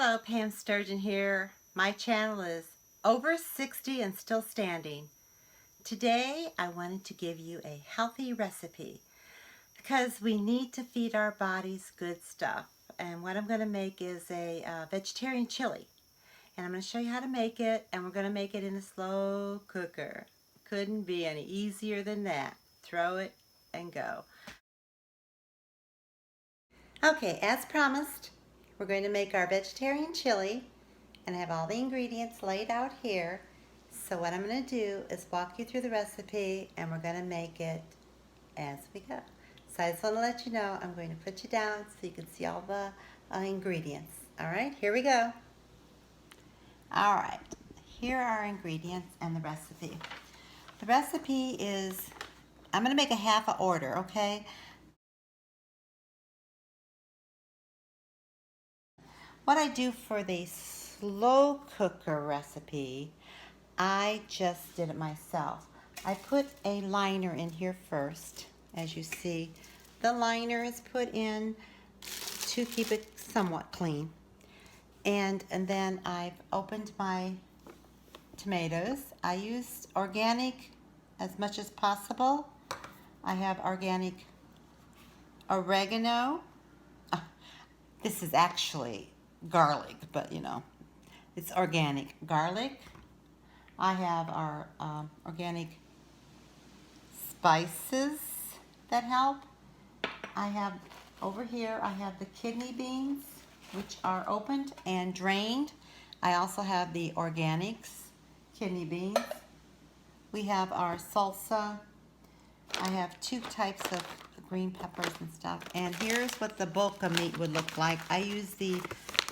Hello, Pam Sturgeon here. My channel is over 60 and still standing. Today I wanted to give you a healthy recipe because we need to feed our bodies good stuff. And what I'm going to make is a vegetarian chili. And I'm going to show you how to make it, and we're going to make it in a slow cooker. Couldn't be any easier than that. Throw it and go. Okay, as promised, we're going to make our vegetarian chili, and I have all the ingredients laid out here. So what I'm going to do is walk you through the recipe, and we're going to make it as we go. So I just want to let you know I'm going to put you down so you can see all the ingredients. All right, here we go. All right, here are our ingredients and the recipe. The recipe is, I'm going to make a half a order, okay? What I do for the slow cooker recipe, I just did it myself. I put a liner in here first. As you see, the liner is put in to keep it somewhat clean. And then I've opened my tomatoes. I used organic as much as possible. I have organic oregano. This is actually garlic, but you know, it's organic garlic. I have our organic spices that help. I have over here, I have the kidney beans, which are opened and drained. I also have the organics kidney beans. We have our salsa. I have 2 types of green peppers and stuff. And here's what the bulk of meat would look like. I use the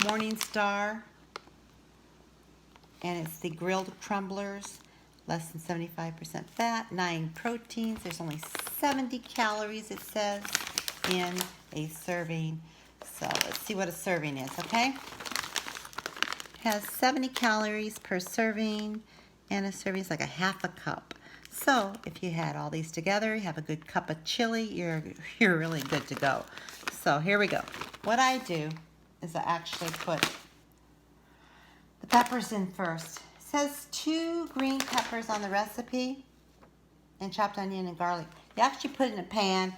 Morning Star, and it's the grilled crumblers, less than 75% fat, 9 proteins. There's only 70 calories, it says, in a serving. So let's see what a serving is, okay? It has 70 calories per serving, and a serving is like a half a cup. So if you had all these together, you have a good cup of chili, you're really good to go. So here we go. What I do is I actually put the peppers in first. It says 2 green peppers on the recipe and chopped onion and garlic. You actually put it in a pan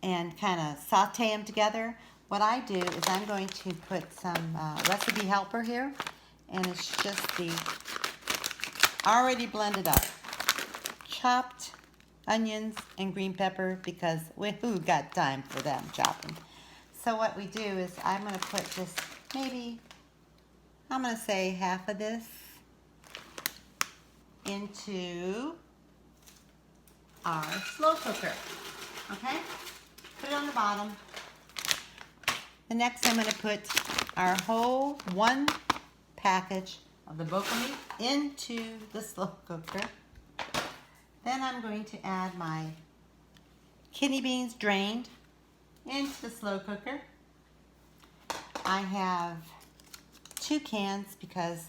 and kind of saute them together. What I do is I'm going to put some recipe helper here, and it's just the already blended up chopped onions and green pepper, because who got time for them chopping. So what we do is I'm going to put just maybe, I'm going to say half of this into our slow cooker. Okay? Put it on the bottom. The next I'm going to put our whole 1 package of the boca meat into the slow cooker. Then I'm going to add my kidney beans drained into the slow cooker. I have 2 cans because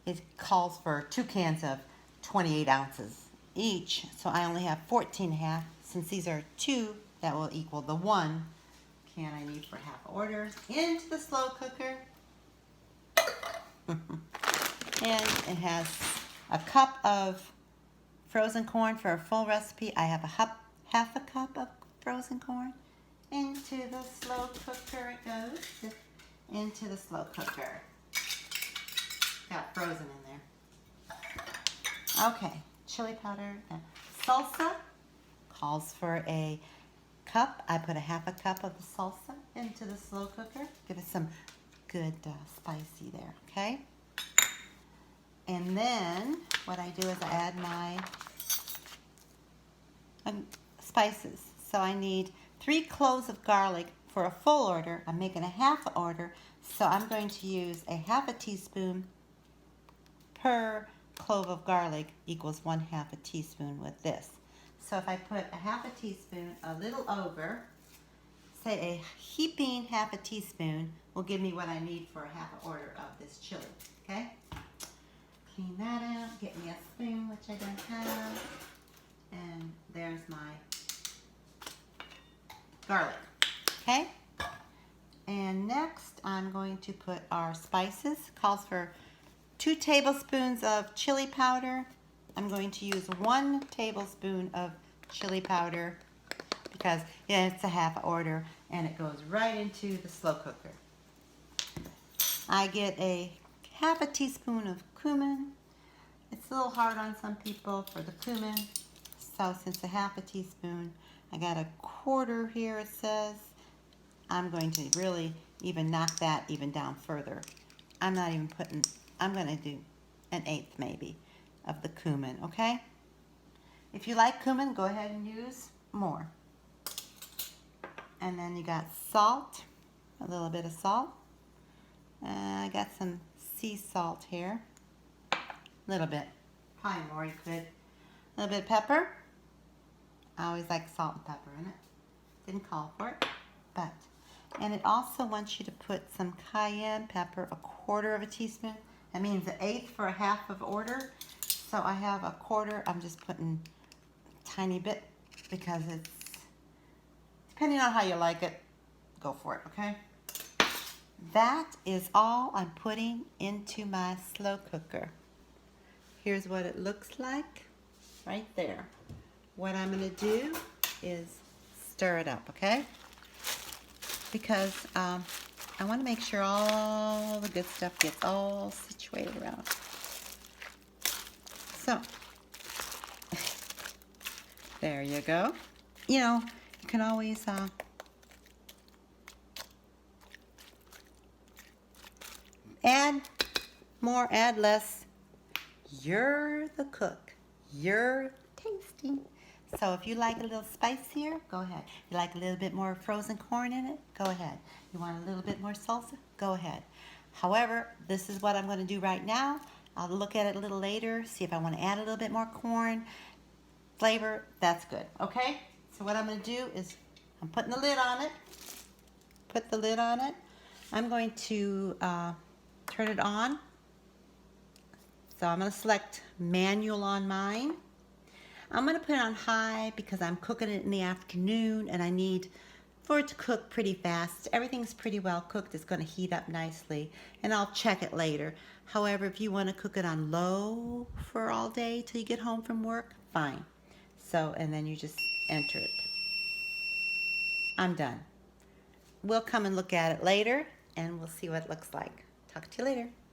it calls for 2 cans of 28 ounces each. So I only have 14.5. Since these are 2, that will equal the 1 can I need for half order. Into the slow cooker. And it has a cup of frozen corn. For a full recipe, I have half a cup of frozen corn. Into the slow cooker it goes. Into the slow cooker. Got frozen in there. Okay, chili powder. Salsa calls for a cup. I put a half a cup of the salsa into the slow cooker. Give it some good spicy there, okay? And then what I do is I add my spices. So I need 3 cloves of garlic for a full order. I'm making a half order, so I'm going to use a half a teaspoon per clove of garlic equals 1/2 a teaspoon with this. So if I put a half a teaspoon, a little over, say a heaping half a teaspoon will give me what I need for a half order of this chili, okay? Clean that out, get me a spoon, which I don't have, and there's my garlic, okay? And next I'm going to put our spices. Calls for 2 tablespoons of chili powder. I'm going to use 1 tablespoon of chili powder because it's a half order and it goes right into the slow cooker. I get a half a teaspoon of cumin. It's a little hard on some people for the cumin, so since a half a teaspoon, I got a quarter here it says. I'm going to really even knock that even down further. I'm not even putting, I'm going to do 1/8 maybe of the cumin, okay? If you like cumin, go ahead and use more. And then you got salt, a little bit of salt. I got some sea salt here, a little bit, probably more you could. A little bit of pepper. I always like salt and pepper in it. Didn't call for it, but. And it also wants you to put some cayenne pepper, a quarter of a teaspoon. That means 1/8 for a half of order. So I have a quarter. I'm just putting a tiny bit because it's, depending on how you like it, go for it, okay? That is all I'm putting into my slow cooker. Here's what it looks like right there. What I'm going to do is stir it up, okay? Because I want to make sure all the good stuff gets all situated around. So, there you go. You know, you can always add more, add less. You're the cook. You're tasting. So if you like a little spicier, go ahead. You like a little bit more frozen corn in it, go ahead. You want a little bit more salsa, go ahead. However, this is what I'm going to do right now. I'll look at it a little later, see if I want to add a little bit more corn flavor. That's good, okay? So what I'm going to do is I'm putting the lid on it. Put the lid on it. I'm going to turn it on. So I'm going to select manual on mine. I'm going to put it on high because I'm cooking it in the afternoon and I need for it to cook pretty fast. Everything's pretty well cooked. It's going to heat up nicely and I'll check it later. However, if you want to cook it on low for all day till you get home from work, fine. So, and then you just enter it. I'm done. We'll come and look at it later and we'll see what it looks like. Talk to you later.